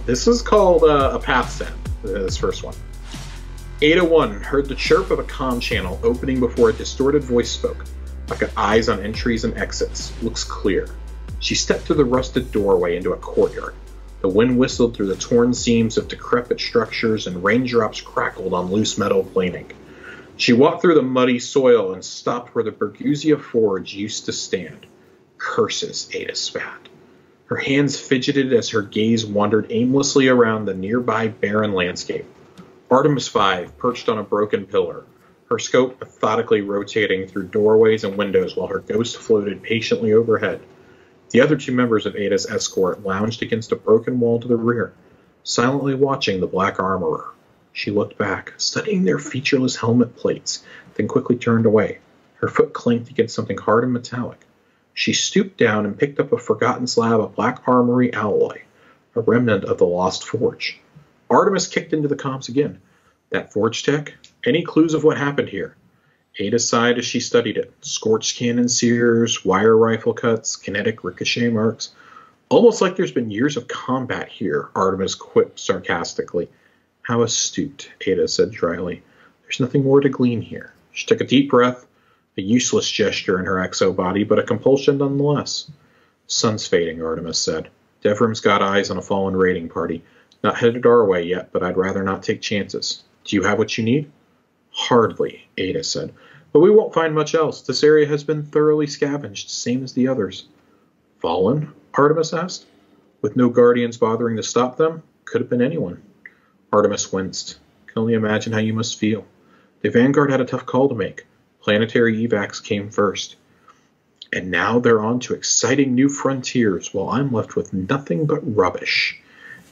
This is called a path send, this first one. Ada-1 heard the chirp of a comm channel opening before a distorted voice spoke. I've got eyes on entries and exits. Looks clear. She stepped through the rusted doorway into a courtyard. The wind whistled through the torn seams of decrepit structures and raindrops crackled on loose metal planing. She walked through the muddy soil and stopped where the Berguzia Forge used to stand. Curses, Ada spat. Her hands fidgeted as her gaze wandered aimlessly around the nearby barren landscape. Artemis 5 perched on a broken pillar, her scope methodically rotating through doorways and windows while her ghost floated patiently overhead. The other two members of Ada's escort lounged against a broken wall to the rear, silently watching the black armorer. She looked back, studying their featureless helmet plates, then quickly turned away. Her foot clanked against something hard and metallic. She stooped down and picked up a forgotten slab of black armory alloy, a remnant of the lost forge. Artemis kicked into the comms again. That forge tech? Any clues of what happened here? Ada sighed as she studied it. Scorched cannon sears, wire rifle cuts, kinetic ricochet marks. Almost like there's been years of combat here, Artemis quipped sarcastically. How astute, Ada said dryly. There's nothing more to glean here. She took a deep breath, a useless gesture in her exo-body, but a compulsion nonetheless. Sun's fading, Artemis said. Devrim's got eyes on a fallen raiding party. Not headed our way yet, but I'd rather not take chances. Do you have what you need? Hardly, Ada said. But we won't find much else. This area has been thoroughly scavenged, same as the others. Fallen? Artemis asked. With no guardians bothering to stop them? Could have been anyone. Artemis winced. Can only imagine how you must feel. The Vanguard had a tough call to make. Planetary evacs came first. And now they're on to exciting new frontiers, while I'm left with nothing but rubbish,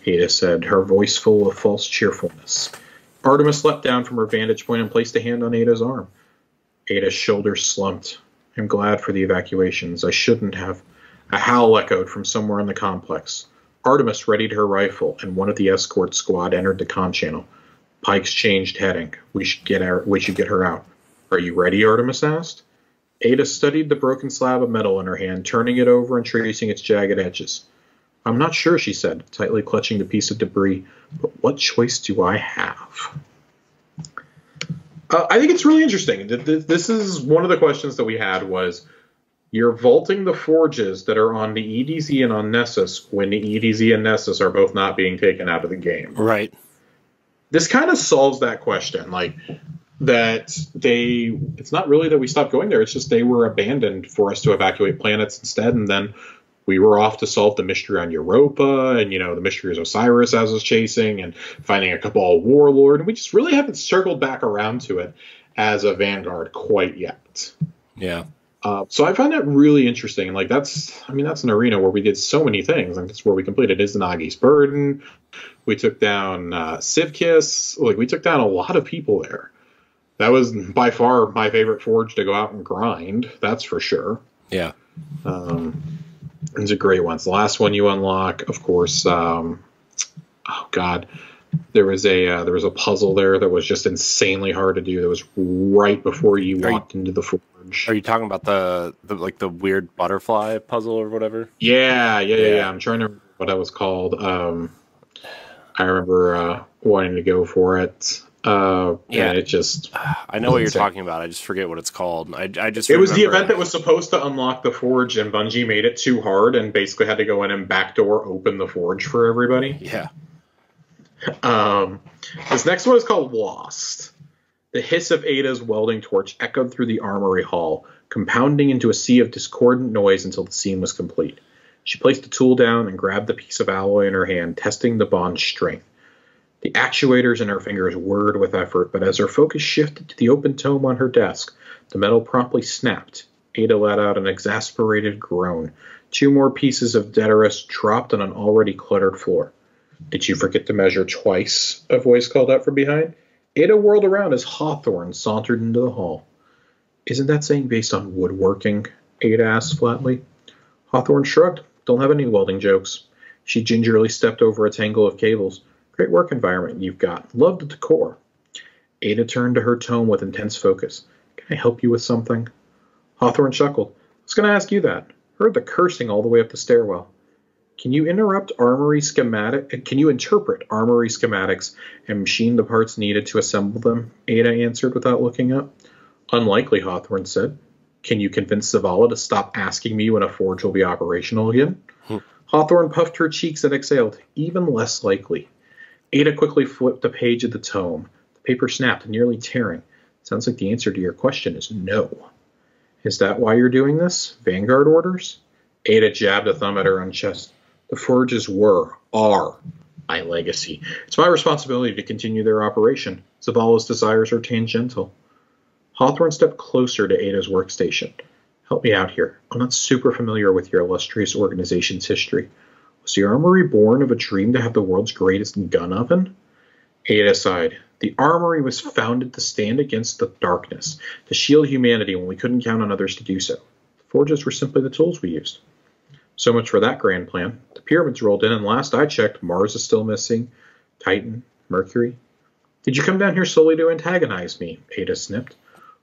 Ada said, her voice full of false cheerfulness. Artemis leapt down from her vantage point and placed a hand on Ada's arm. Ada's shoulders slumped. I'm glad for the evacuations. I shouldn't have. A howl echoed from somewhere in the complex. Artemis readied her rifle, and one of the escort squad entered the comm channel. Pike's changed heading. We should get her out. Are you ready? Artemis asked. Ada studied the broken slab of metal in her hand, turning it over and tracing its jagged edges. I'm not sure, she said, tightly clutching the piece of debris, but what choice do I have? I think it's really interesting. This is one of the questions that we had was, you're vaulting the forges that are on the EDZ and on Nessus when the EDZ and Nessus are both not being taken out of the game. Right. This kind of solves that question. Like, that it's not really that we stopped going there, it's just they were abandoned for us to evacuate planets instead, and then we were off to solve the mystery on Europa, and, the mysteries Osiris as was chasing, and finding a Cabal warlord, and we just really haven't circled back around to it as a Vanguard quite yet. Yeah. So I find that really interesting, and that's an arena where we did so many things. Like, that's where we completed Izanagi's Burden, we took down Sivkis, we took down a lot of people there. That was by far my favorite forge to go out and grind, that's for sure. Yeah. These are great ones. The last one you unlock, of course, there was a puzzle there that was just insanely hard to do. That was right before you walked into the forge. Are you talking about the weird butterfly puzzle or whatever? Yeah. I'm trying to remember what that was called. I remember wanting to go for it. And it just... I know what you're talking about. I just forget what it's called. It was the event that was supposed to unlock the forge, and Bungie made it too hard and basically had to go in and backdoor open the forge for everybody. Yeah. This next one is called Lost. The hiss of Ada's welding torch echoed through the armory hall, compounding into a sea of discordant noise until the scene was complete. She placed the tool down and grabbed the piece of alloy in her hand, testing the bond's strength. The actuators in her fingers whirred with effort, but as her focus shifted to the open tome on her desk, the metal promptly snapped. Ada let out an exasperated groan. 2 more pieces of Deterus dropped on an already cluttered floor. Did you forget to measure twice? A voice called out from behind. Ada whirled around as Hawthorne sauntered into the hall. Isn't that saying based on woodworking? Ada asked flatly. Hawthorne shrugged. Don't have any welding jokes. She gingerly stepped over a tangle of cables. Great work environment you've got. Love the decor. Ada turned to her tome with intense focus. Can I help you with something? Hawthorne chuckled. I was going to ask you that. Heard the cursing all the way up the stairwell. Can you Can you interpret armory schematics and machine the parts needed to assemble them? Ada answered without looking up. Unlikely, Hawthorne said. Can you convince Zavala to stop asking me when a forge will be operational again? Hawthorne puffed her cheeks and exhaled. Even less likely. Ada quickly flipped the page of the tome. The paper snapped, nearly tearing. Sounds like the answer to your question is no. Is that why you're doing this? Vanguard orders? Ada jabbed a thumb at her own chest. The forges are my legacy. It's my responsibility to continue their operation. Zavala's desires are tangential. Hawthorne stepped closer to Ada's workstation. Help me out here. I'm not super familiar with your illustrious organization's history. Was the armory born of a dream to have the world's greatest gun oven? Ada sighed. The armory was founded to stand against the darkness, to shield humanity when we couldn't count on others to do so. The forges were simply the tools we used. So much for that grand plan. The pyramids rolled in, and last I checked, Mars is still missing. Titan, Mercury. Did you come down here solely to antagonize me? Ada snipped.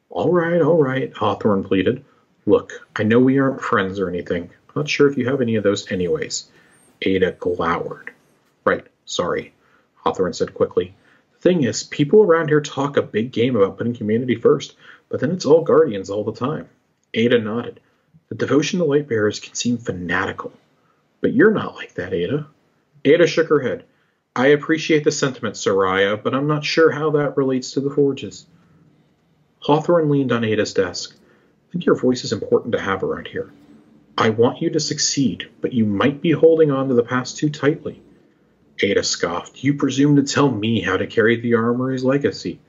All right, Hawthorne pleaded. Look, I know we aren't friends or anything. I'm not sure if you have any of those anyways. Ada glowered. Right, sorry, Hawthorne said quickly. The thing is, people around here talk a big game about putting humanity first, but then it's all Guardians all the time. Ada nodded. The devotion to light bearers can seem fanatical. But you're not like that, Ada. Ada shook her head. I appreciate the sentiment, Soraya, but I'm not sure how that relates to the forges. Hawthorne leaned on Ada's desk. I think your voice is important to have around here. I want you to succeed, but you might be holding on to the past too tightly. Ada scoffed. You presume to tell me how to carry the armory's legacy.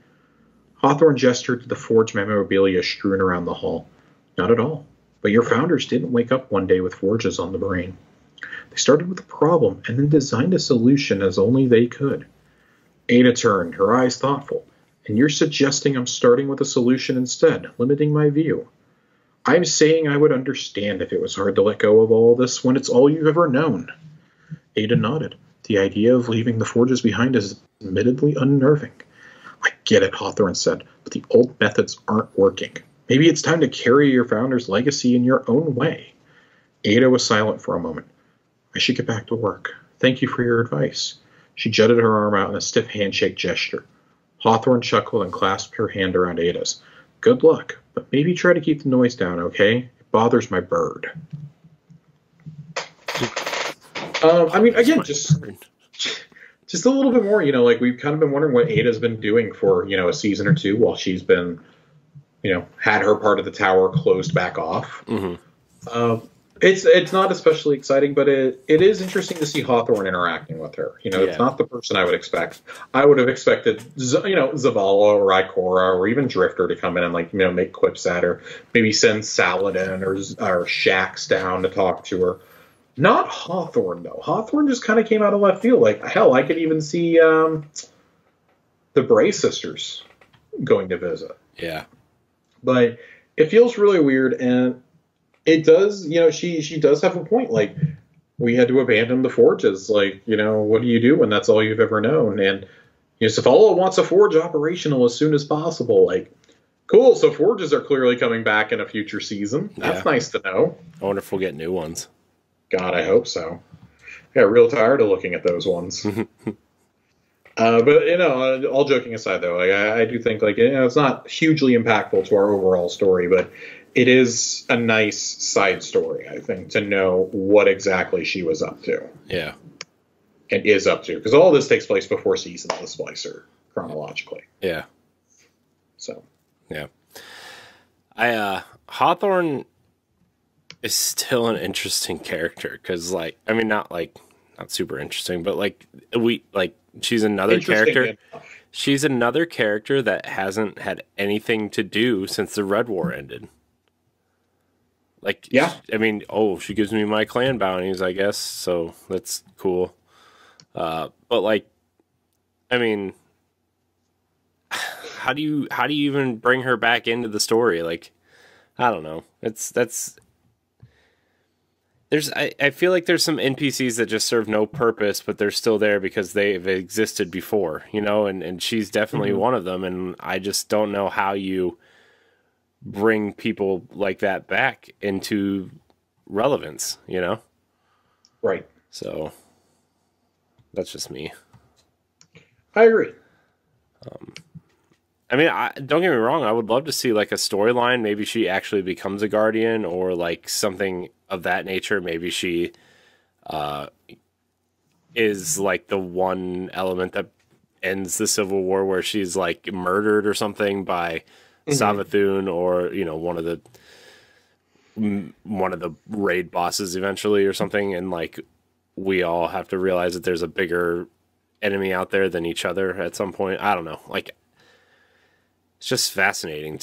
Hawthorne gestured to the forge memorabilia strewn around the hall. Not at all. But your founders didn't wake up one day with forges on the brain. They started with a problem and then designed a solution as only they could. Ada turned, her eyes thoughtful. And you're suggesting I'm starting with a solution instead, limiting my view. I'm saying I would understand if it was hard to let go of all this when it's all you've ever known. Ada nodded. The idea of leaving the forges behind is admittedly unnerving. I get it, Hawthorne said, but the old methods aren't working. Maybe it's time to carry your founder's legacy in your own way. Ada was silent for a moment. I should get back to work. Thank you for your advice. She jutted her arm out in a stiff handshake gesture. Hawthorne chuckled and clasped her hand around Ada's. Good luck, but maybe try to keep the noise down, okay? It bothers my bird. Again, just a little bit more, like we've kind of been wondering what Ada's been doing for, a season or two while she's been, had her part of the tower closed back off. Mm-hmm. It's not especially exciting, but it is interesting to see Hawthorne interacting with her. It's not the person I would expect. I would have expected, Zavala or Ikora or even Drifter to come in and make quips at her. Maybe send Saladin or Shax down to talk to her. Not Hawthorne, though. Hawthorne just kind of came out of left field. Hell, I could even see the Bray sisters going to visit. Yeah. But it feels really weird, and it does, she does have a point. We had to abandon the forges. What do you do when that's all you've ever known? And Zavala wants a forge operational as soon as possible. Cool, so forges are clearly coming back in a future season. That's nice to know. I wonder if we'll get new ones. God, I hope so. I got real tired of looking at those ones. But, all joking aside, though, I do think, it's not hugely impactful to our overall story, but it is a nice side story, I think, to know what exactly she was up to. Yeah. And is up to. Because all this takes place before Season of the Splicer, chronologically. Yeah. So. Yeah. Hawthorne is still an interesting character, because, not super interesting, but, she's another character. Enough. She's another character that hasn't had anything to do since the Red War ended. She gives me my clan bounties, I guess, so that's cool. But how do you even bring her back into the story? I don't know. I feel like there's some NPCs that just serve no purpose, but they're still there because they've existed before, and she's definitely one of them, and I just don't know how you bring people like that back into relevance, Right. So that's just me. I agree. I mean, don't get me wrong. I would love to see like a storyline. Maybe she actually becomes a Guardian, or like something of that nature. Maybe she is like the one element that ends the Civil War, where she's like murdered or something by Savathun, or you know, one of the raid bosses eventually, or something, and like we all have to realize that there's a bigger enemy out there than each other at some point. I don't know. Like, it's just fascinating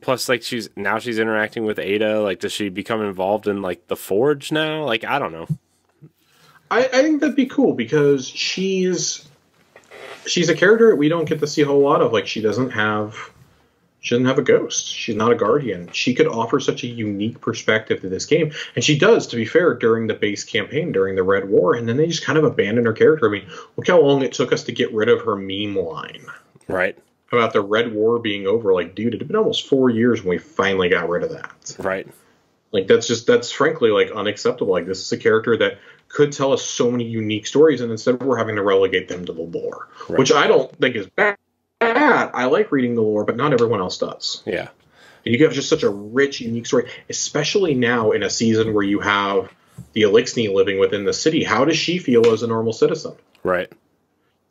plus like she's interacting with Ada. Like, does she become involved in like the Forge now? Like, I don't know. I think that'd be cool, because she's a character that we don't get to see a whole lot of. Like, she doesn't have a ghost. She's not a Guardian. She could offer such a unique perspective to this game, and she does, to be fair, during the base campaign, during the Red War, and then they just kind of abandoned her character. I mean, look how long it took us to get rid of her meme line. Right. About the Red War being over. Like, dude, it had been almost 4 years when we finally got rid of that. Right. Like, that's frankly, like, unacceptable. Like, this is a character that could tell us so many unique stories, and instead we're having to relegate them to the lore, right. Which I don't think is bad. I like reading the lore, but not everyone else does. Yeah. And you have just such a rich, unique story, especially now in a season where you have the Elixni living within the city. How does she feel as a normal citizen? Right.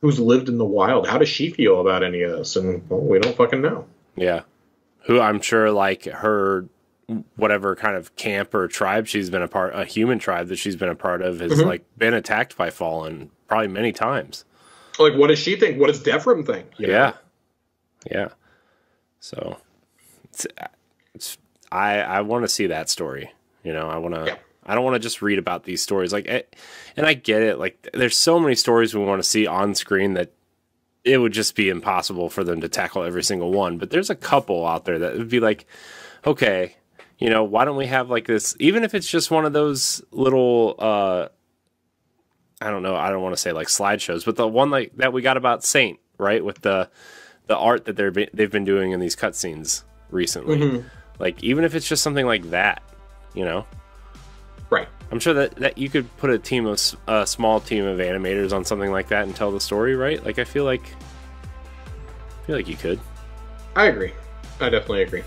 Who's lived in the wild? How does she feel about any of this? And, well, we don't fucking know. Yeah. Who, I'm sure, like, her, whatever kind of camp or tribe she's been a human tribe that she's been a part of, has, like, been attacked by Fallen probably many times. Like, what does she think? What does Dephram think? You know? Yeah. So, I want to see that story. You know, I want to. Yeah. I don't want to just read about these stories. Like, and I get it. Like, there's so many stories we want to see on screen that it would just be impossible for them to tackle every single one. But there's a couple out there that would be like, okay, you know, why don't we have like this? Even if it's just one of those little, I don't know. I don't want to say like slideshows, but the one like that we got about Saint, right, with the art that they've been doing in these cutscenes recently. Like, even if it's just something like that, you know. Right. I'm sure that you could put a small team of animators on something like that and tell the story, right? Like, I feel like you could. I agree. I definitely agree.